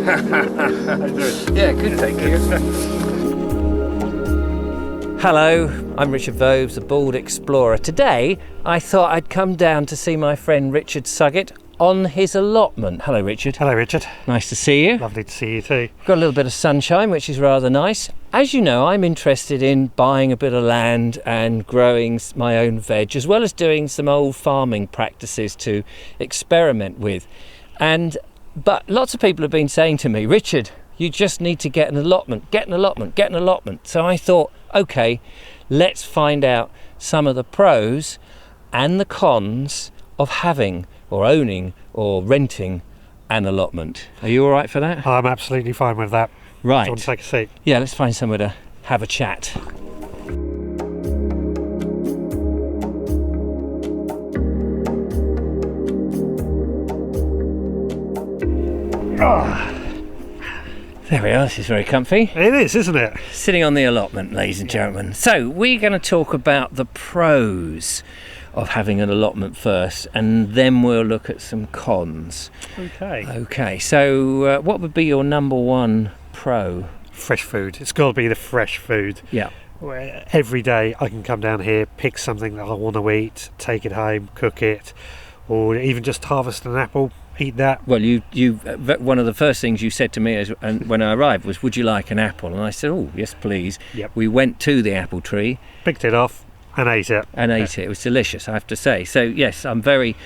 Yeah, good, thank you. Hello, I'm Richard Vobes, the Bald Explorer. Today, I thought I'd come down to see my friend Richard Suggett on his allotment. Hello, Richard. Hello, Richard. Nice to see you. Lovely to see you too. Got a little bit of sunshine, which is rather nice. As you know, I'm interested in buying a bit of land and growing my own veg, as well as doing some old farming practices to experiment with. But lots of people have been saying to me, Richard, you just need to get an allotment, get an allotment, get an allotment. So I thought, okay, let's find out some of the pros and the cons of having or owning or renting an allotment. Are you all right for that? I'm absolutely fine with that. Right. Do you want to take a seat? Yeah, let's find somewhere to have a chat. There we are, this is very comfy. It is, isn't it? Sitting on the allotment, ladies and gentlemen. So we're going to talk about the pros of having an allotment first, and then we'll look at some cons. Okay, so what would be your number one pro? Fresh food. It's got to be the fresh food. Yeah. Where every day I can come down here, pick something that I want to eat, take it home, cook it, or even just harvest an apple, eat that. Well, you one of the first things you said to me when I arrived was, would you like an apple? And I said, oh, yes, please. Yep. We went to the apple tree. Picked it off and ate it. It was delicious, I have to say. So, yes, I'm very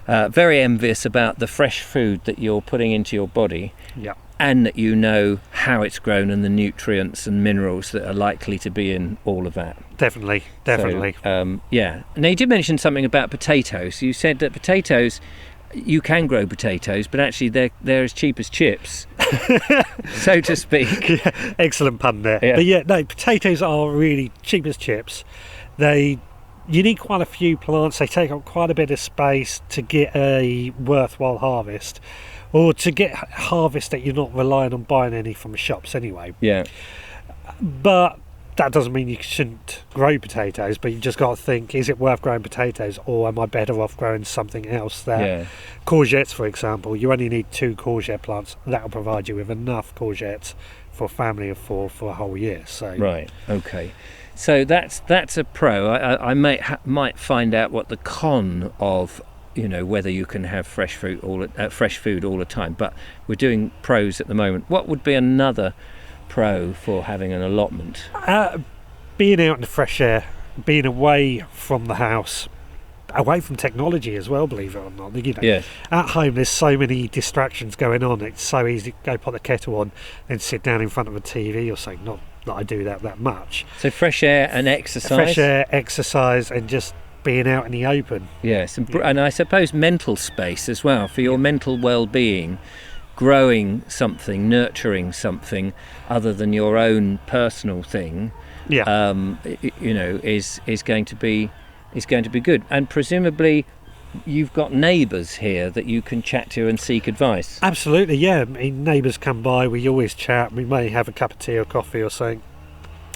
envious about the fresh food that you're putting into your body. Yeah. And that you know how it's grown and the nutrients and minerals that are likely to be in all of that. Definitely. So, yeah. Now, you did mention something about potatoes. You said that potatoes, you can grow potatoes, but actually they're as cheap as chips, so to speak. Yeah, excellent pun there. Yeah. But yeah, no, potatoes are really cheap as chips. You need quite a few plants. They take up quite a bit of space to get a worthwhile harvest, or to get harvest that you're not relying on buying any from shops anyway. Yeah. But that doesn't mean you shouldn't grow potatoes, but you just got to think, is it worth growing potatoes, or am I better off growing something else? Courgettes, for example, you only need 2 courgette plants. That will provide you with enough courgettes for a family of 4 for a whole year. So right, okay. So that's a pro. I might find out what the con of, whether you can have fresh food all the time. But we're doing pros at the moment. What would be another pro for having an allotment? Being out in the fresh air, being away from the house, away from technology as well, believe it or not. Yes. At home there's so many distractions going on. It's so easy to go put the kettle on and sit down in front of a TV or something. Not that I do that much. So fresh air and exercise. Fresh air, exercise, and just being out in the open. Yes, and I suppose mental space as well for your mental well-being. Growing something, nurturing something other than your own personal thing, is going to be good. And presumably, you've got neighbours here that you can chat to and seek advice. Absolutely, yeah. I mean, neighbours come by. We always chat. We may have a cup of tea or coffee or something.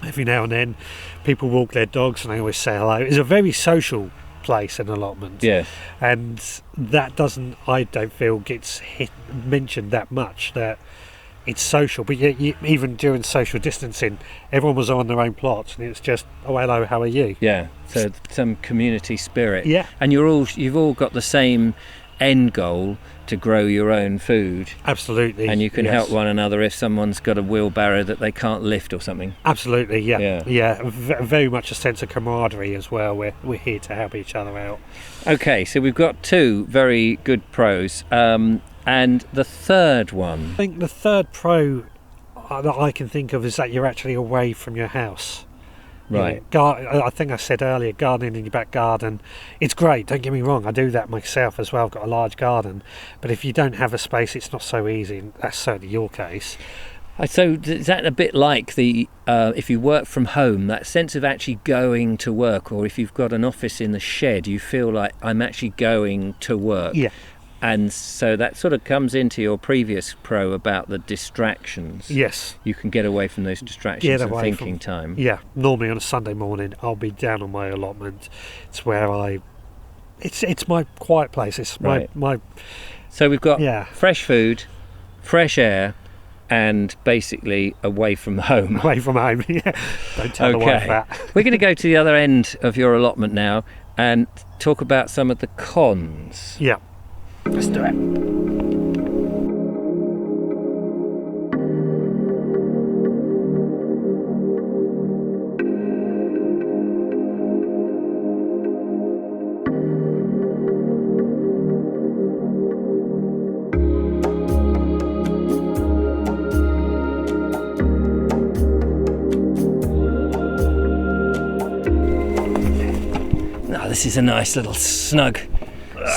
Every now and then, people walk their dogs and they always say hello. It's a very social place, an allotment. Yes. And that I don't feel gets mentioned that much, that it's social. But even during social distancing, everyone was on their own plots and it's just, oh, hello, how are you? Yeah, so some community spirit. Yeah. And you've all got the same end goal, to grow your own food. Absolutely. And you can help one another if someone's got a wheelbarrow that they can't lift or something. Absolutely, yeah. Very much a sense of camaraderie as well. We're here to help each other out. Okay, so we've got 2 very good pros, and the third one. I think the third pro that I can think of is that you're actually away from your house. Right. I think I said earlier, gardening in your back garden, it's great, don't get me wrong, I do that myself as well. I've got a large garden, but if you don't have a space, it's not so easy, and that's certainly your case. So is that a bit like if you work from home, that sense of actually going to work, or if you've got an office in the shed, you feel like I'm actually going to work? Yeah. And so that sort of comes into your previous pro about the distractions. Yes. You can get away from those distractions and thinking time. Yeah. Normally on a Sunday morning, I'll be down on my allotment. It's where it's my quiet place. It's my. So we've got fresh food, fresh air, and basically away from home. Away from home, yeah. Don't tell the wife that. We're going to go to the other end of your allotment now and talk about some of the cons. Yeah, let's do it. This is a nice little snug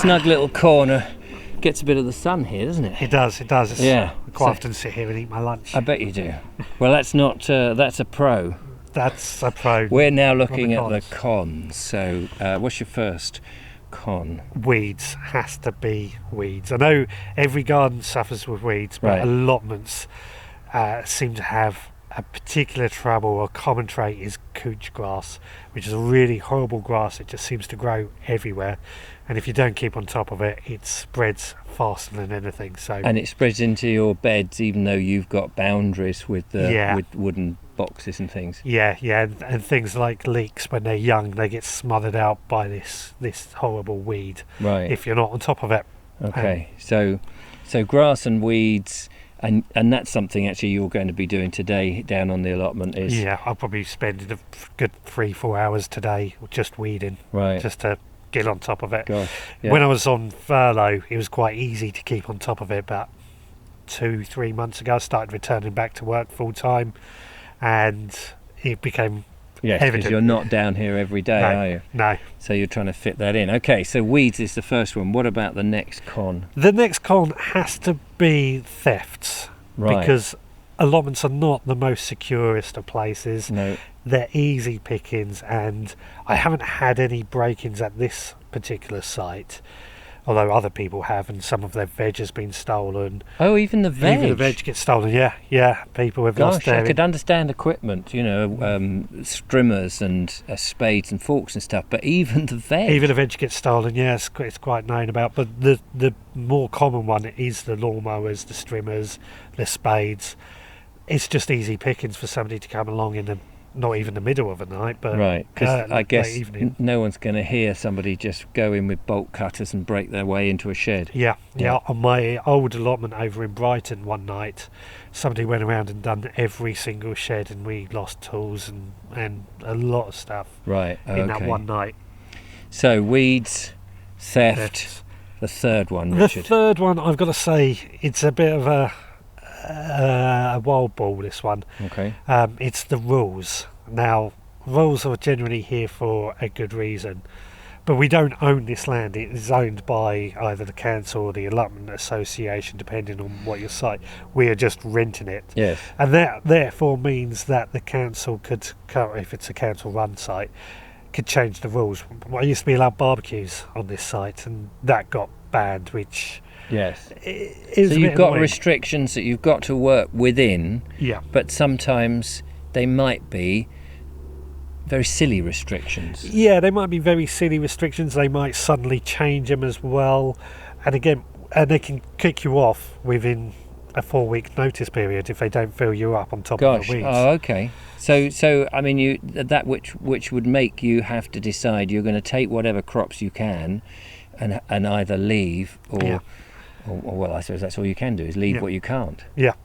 little corner. Gets a bit of the sun here, doesn't it? It does. Yeah. I quite often sit here and eat my lunch. I bet you do. Well, that's a pro. That's a pro. We're now looking at the cons. So, what's your first con? Weeds. Has to be weeds. I know every garden suffers with weeds, but allotments seem to have a particular trouble or common trait is couch grass, which is a really horrible grass. It just seems to grow everywhere, and if you don't keep on top of it, it spreads faster than anything. And it spreads into your beds, even though you've got boundaries with with wooden boxes and things. Yeah, and things like leeks, when they're young, they get smothered out by this horrible weed. Right. If you're not on top of it. Okay, so grass and weeds. And that's something actually you're going to be doing today down on the allotment is... Yeah, I'll probably spend a good 3-4 hours today just weeding. Right. Just to get on top of it. Gosh, yeah. When I was on furlough, it was quite easy to keep on top of it, but 2-3 months ago I started returning back to work full time, and it became evident. Because you're not down here every day, are you? No. So you're trying to fit that in. Okay, so weeds is the first one. What about the next con? The next con has to be thefts. Right. Because allotments are not the most securest of places. No. They're easy pickings, and I haven't had any break-ins at this particular site, although other people have, and some of their veg has been stolen. Oh, even the veg? Even the veg gets stolen, yeah. People have lost their... I could understand equipment, strimmers and spades and forks and stuff, but even the veg? Even the veg gets stolen, yeah, it's quite known about. But the more common one is the lawnmowers, the strimmers, the spades. It's just easy pickings for somebody to come along in the... Not even the middle of the night, but right, because I guess evening. No one's going to hear somebody just go in with bolt cutters and break their way into a shed. Yeah. On my old allotment over in Brighton one night, somebody went around and done every single shed, and we lost tools and a lot of stuff. Right. In that one night. So weeds, theft. The third one, Richard. The third one, I've got to say, it's a bit of a wild ball, this one. Okay. It's the rules. Now, rules are generally here for a good reason, but we don't own this land. It is owned by either the council or the allotment association, depending on what your site. We are just renting it. Yes. And that therefore means that the council could, if it's a council run site, could change the rules. I used to be allowed barbecues on this site, and that got banned, which... Yes. So you've got annoying. restrictions that you've got to work within. Yeah. But sometimes they might be very silly restrictions. Yeah, they might be very silly restrictions. They might suddenly change them as well. And again, they can kick you off within a 4-week notice period if they don't fill you up on top of the weeds. Oh, okay. So I mean, that which would make you have to decide you're going to take whatever crops you can, and either leave or well, I suppose that's all you can do is leave what you can't. Yeah.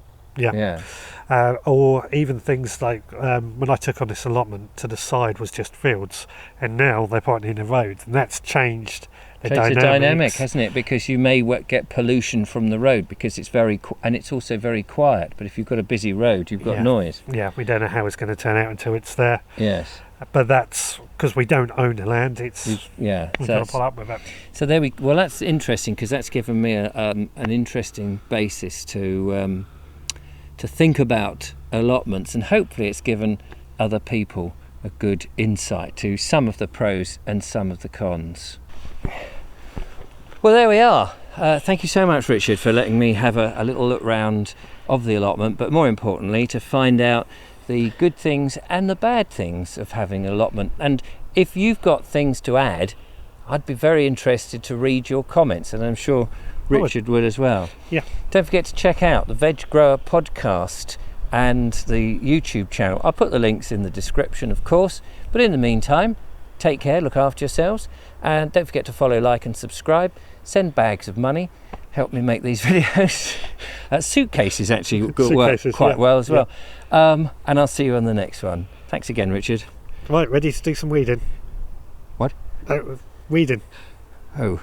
Or even things like when I took on this allotment, to the side was just fields, and now they're putting in a road, and that's changed the dynamic, hasn't it? Because you may get pollution from the road because it's and it's also very quiet. But if you've got a busy road, you've got noise. Yeah, we don't know how it's going to turn out until it's there. Yes. But that's because we don't own the land. We've got to pull up with it. So well, that's interesting because that's given me an interesting basis to think about allotments, and hopefully it's given other people a good insight to some of the pros and some of the cons. Well, there we are. Thank you so much, Richard, for letting me have a little look round of the allotment, but more importantly to find out the good things and the bad things of having an allotment. And if you've got things to add, I'd be very interested to read your comments, and I'm sure Richard would as well. Yeah. Don't forget to check out the Veg Grower podcast and the YouTube channel. I'll put the links in the description, of course. But in the meantime, take care, look after yourselves, and don't forget to follow, like and subscribe. Send bags of money. Help me make these videos. Suitcases actually work quite well as well. And I'll see you on the next one. Thanks again, Richard. Right, ready to do some weeding? What? Weeding. Oh.